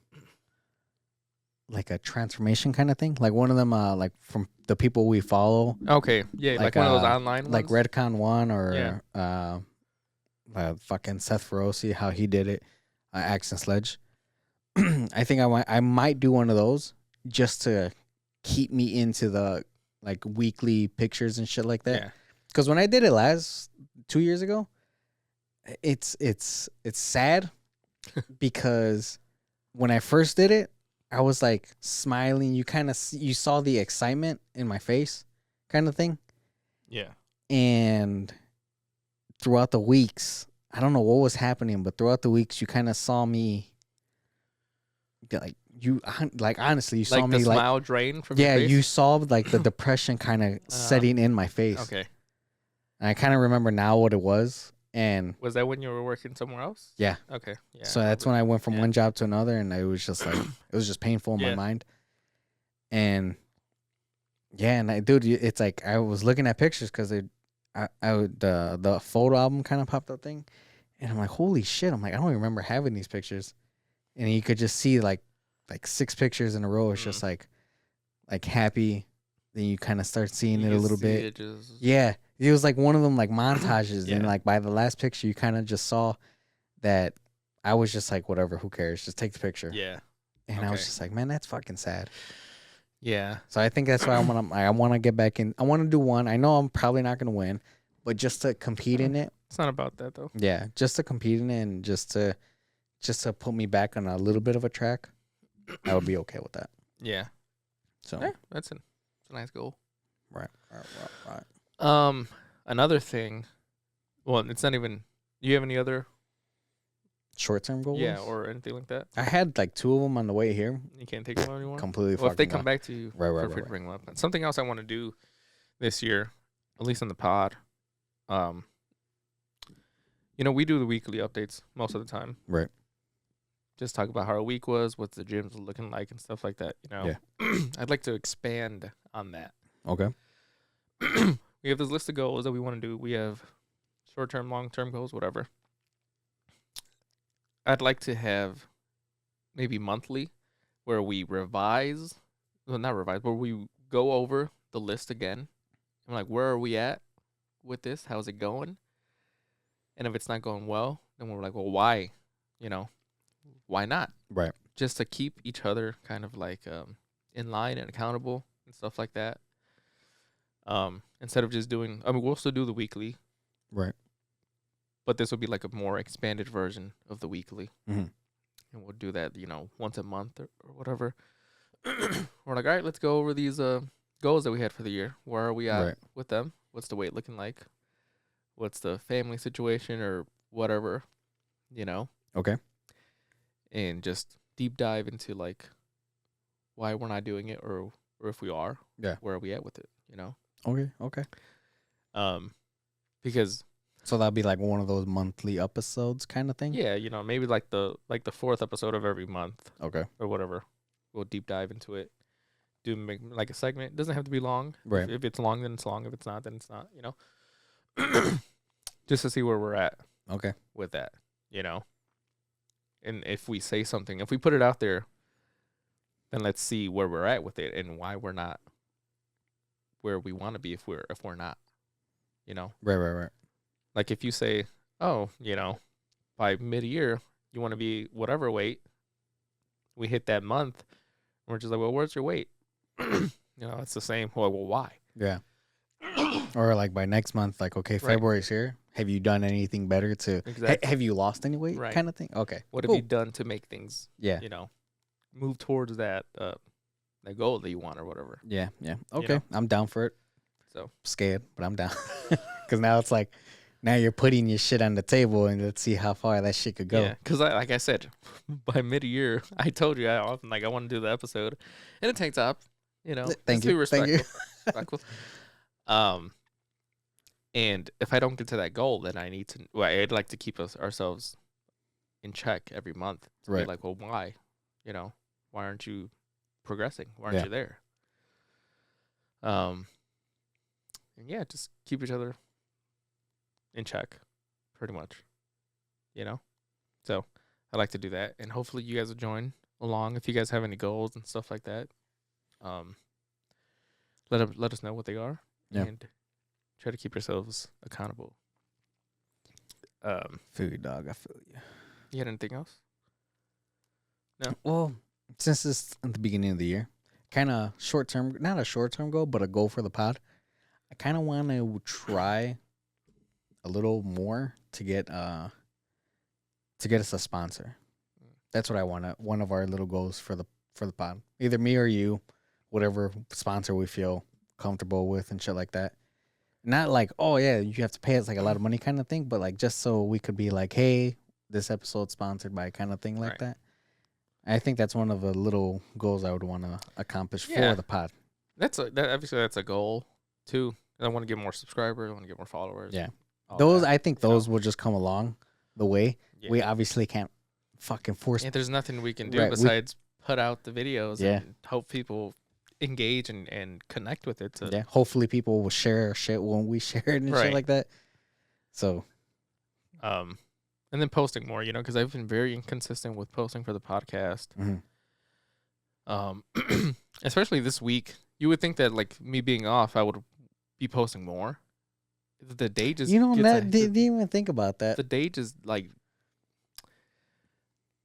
like a transformation kind of thing. Like one of them, like from the people we follow. Okay. Yeah, like one of those online ones. Like Redcon One or fucking Seth Feroci, how he did it, Axe and Sledge. I think I might do one of those just to keep me into the like weekly pictures and shit like that. Yeah. Because when I did it 2 years ago, it's sad because when I first did it, I was like smiling. You kind of you saw the excitement in my face, kind of thing. Yeah. And throughout the weeks, I don't know what was happening, but throughout the weeks, you kind of saw me. Like honestly, you saw Like me the smile drain from your face? you saw like the depression kind of setting in my face. Okay. And I kind of remember now what it was. And Was that when you were working somewhere else? yeah. Okay. Yeah. So that's when I went from one job to another, and it was just like it was just painful in my mind. And yeah, and dude, it's like I was looking at pictures because the photo album kind of popped up thing, and I'm like, holy shit! I'm like, I don't even remember having these pictures, and you could just see like 6 pictures in a row. It's just like happy. Then you kind of start seeing it a little bit. Yeah. It was like one of them like montages, and like by the last picture, you kind of just saw that I was just like, whatever, who cares? Just take the picture. Yeah. And I was just like, man, that's fucking sad. Yeah. So I think that's why I want to get back in. I want to do one. I know I'm probably not gonna win, but just to compete in it. It's not about that though. Yeah, just to compete in it, and just to put me back on a little bit of a track, I would be okay with that. Yeah. So Yeah, that's it. It's a nice goal. Right. Another thing. Well, it's not even. Do you have any other? Short-term goals? Yeah, or anything like that. I had like 2 of them on the way here. You can't take them anymore. Completely. Well, if they fucking come gone. back to you, feel free to bring them up. And something else I want to do this year, at least on the pod. We do the weekly updates most of the time. Right. Just talk about how our week was, what the gym's looking like, and stuff like that. Yeah. I'd like to expand on that. Okay. We have this list of goals that we want to do. We have short-term, long-term goals, whatever. I'd like to have maybe monthly where we revise. Well, not revise, but we go over the list again. I'm like, where are we at with this? How's it going? And if it's not going well, then we're like, well, why? Why not? Right. Just to keep each other kind of like in line and accountable and stuff like that. Instead of just doing, we'll still do the weekly. Right. But this will be like a more expanded version of the weekly. Mm-hmm. And we'll do that, once a month or whatever. We're like, all right, let's go over these goals that we had for the year. Where are we at with them? What's the weight looking like? What's the family situation or whatever, Okay. And just deep dive into like why we're not doing it or if we are. Yeah. Where are we at with it, Okay. Because so that'll be like one of those monthly episodes kind of thing? yeah, maybe like the 4th episode of every month. Okay. Or whatever. We'll deep dive into it. Do make like a segment. It doesn't have to be long. Right. If it's long, then it's long. If it's not, then it's not, Just to see where we're at. Okay. With that, And if we say something, if we put it out there, then let's see where we're at with it and why we're not where we want to be if we're not, Right. Like if you say, oh, by mid-year you want to be whatever weight, we hit that month, and we're just like, well, where's your weight? It's the same. Well, why? Yeah. Or like by next month, like, okay, February's here. Have you done anything better to have you lost any weight kind of thing? Okay. What have you done to make things, yeah, move towards that goal that you want or whatever? Yeah. Okay. I'm down for it. So scared, but I'm down. Because now it's like, now you're putting your shit on the table and let's see how far that shit could go. Yeah, because like I said, by mid-year, I told you I want to do the episode, and it takes up, Thank you. Respectful. And if I don't get to that goal, then I need to. Well, I'd like to keep ourselves in check every month. To be like, well, why? Why aren't you progressing? Why aren't you there? And yeah, just keep each other in check, pretty much. So I like to do that, and hopefully you guys will join along if you guys have any goals and stuff like that. Let us know what they are, and try to keep yourselves accountable. Feel you, dog. I feel you. You had anything else? No. Well, since it's at the beginning of the year, kind of not a short-term goal, but a goal for the pod. I kind of want to try a little more to get us a sponsor. That's what I want. One of our little goals for the pod. Either me or you, whatever sponsor we feel comfortable with and shit like that. Not like, oh yeah, you have to pay us like a lot of money kind of thing, but like just so we could be like, hey, this episode's sponsored by kind of thing like that. I think that's one of the little goals I would want to accomplish for the pod. Obviously that's a goal too. I want to get more subscribers. I want to get more followers. Yeah, I think those will just come along the way. Yeah. We obviously can't fucking force. Yeah, there's nothing we can do besides put out the videos and hope people engage and connect with it. Yeah, hopefully people will share shit when we share it and shit like that. So, and then posting more, because I've been very inconsistent with posting for the podcast. Mm-hmm. Especially this week. You would think that like me being off, I would be posting more. The day just didn't even think about that. The day just like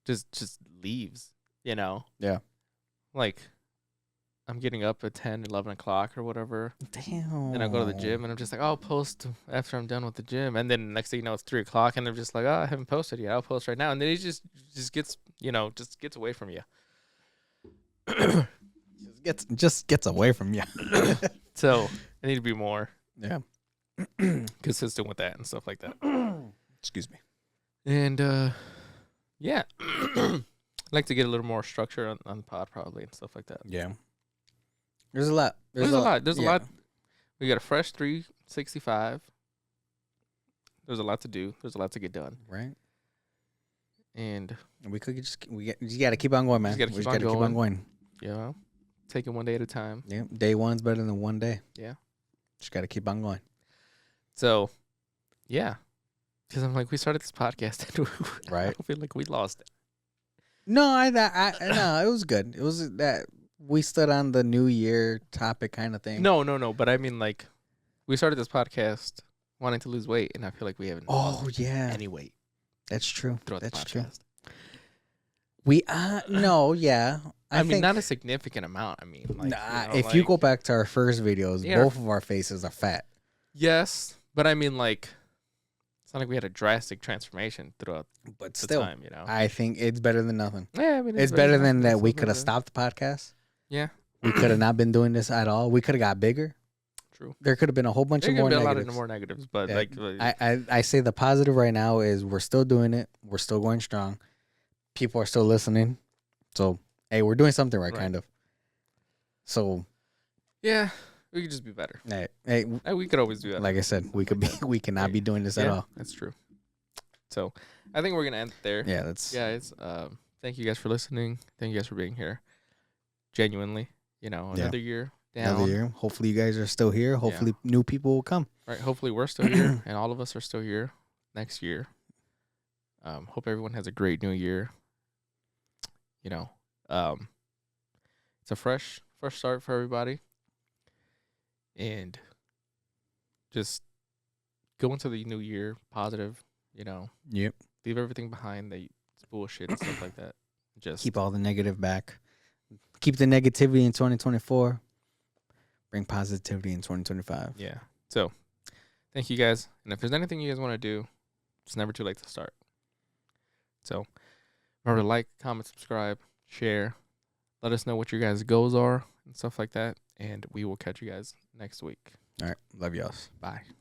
just leaves, Yeah. Like I'm getting up at 10, 11 o'clock or whatever. Damn. And I go to the gym and I'm just like, I'll post after I'm done with the gym. And then next thing you know, it's 3 o'clock and I'm just like, I haven't posted yet. I'll post right now. And then it just gets, just gets away from you. Just gets away from you. So I need to be more Yeah. consistent with that and stuff like that. Excuse me. And yeah, I'd like to get a little more structure on the pod probably and stuff like that. Yeah. There's a lot. There's a lot. There's a yeah. lot. We got a fresh 365. There's a lot to do. There's a lot to get done. Right. And We could just you got to keep on going, man. Just gotta We keep just on got to keep on going. you know, take it one day at a time. Yeah. Day one's better than one day. Yeah. Just got to keep on going. So, yeah. Because I'm like, we started this podcast and Right. I feel like we lost it. No, no, it was good. It was that we stood on the New Year topic kind of thing. No. But I mean, like, we started this podcast wanting to lose weight, and I feel like we haven't Oh lost yeah, any weight that's true. throughout That's the true. podcast. We no, yeah. I mean, think, not a significant amount. I mean, like, nah, you know, if you like- go back to our first videos, Yeah. both of our faces are fat. yes, but I mean, like, it's not like we had a drastic transformation throughout But the still, time, you know. I think it's better than nothing. Yeah, I mean, It's better than that. We It's could have better. stopped the podcast. Yeah, We could have not been doing this at all. We could have got bigger. true. There could have been a whole bunch There of could more be a lot of negatives. more negatives, but Yeah. like, I say the positive right now is we're still doing it. We're still going strong. People are still listening. So, hey, we're doing something right, Right. kind of. So, yeah, we could just be better. hey, We could always do that. like I said, we cannot be doing this at yeah, all. that's true. So, I think we're gonna end it there. Yeah, that's Yeah, it's thank you guys for listening. Thank you guys for being here. Genuinely, you know, Yeah. another year down. another year. Hopefully, you guys are still here. Hopefully, new people will come. Right. Hopefully, we're still here, and all of us are still here next year. Hope everyone has a great new year. You know, it's a fresh start for everybody, and just go into the new year positive. You know, Yep. leave everything behind, that bullshit and stuff like that. Just Keep all the negative back. Keep the negativity in 2024. Bring positivity in 2025. yeah. So, thank you guys. And if there's anything you guys want to do, it's never too late to start. So, remember to like, comment, subscribe, share. Let us know what your guys' goals are and stuff like that. And we will catch you guys next week. All right. Love y'all. Bye.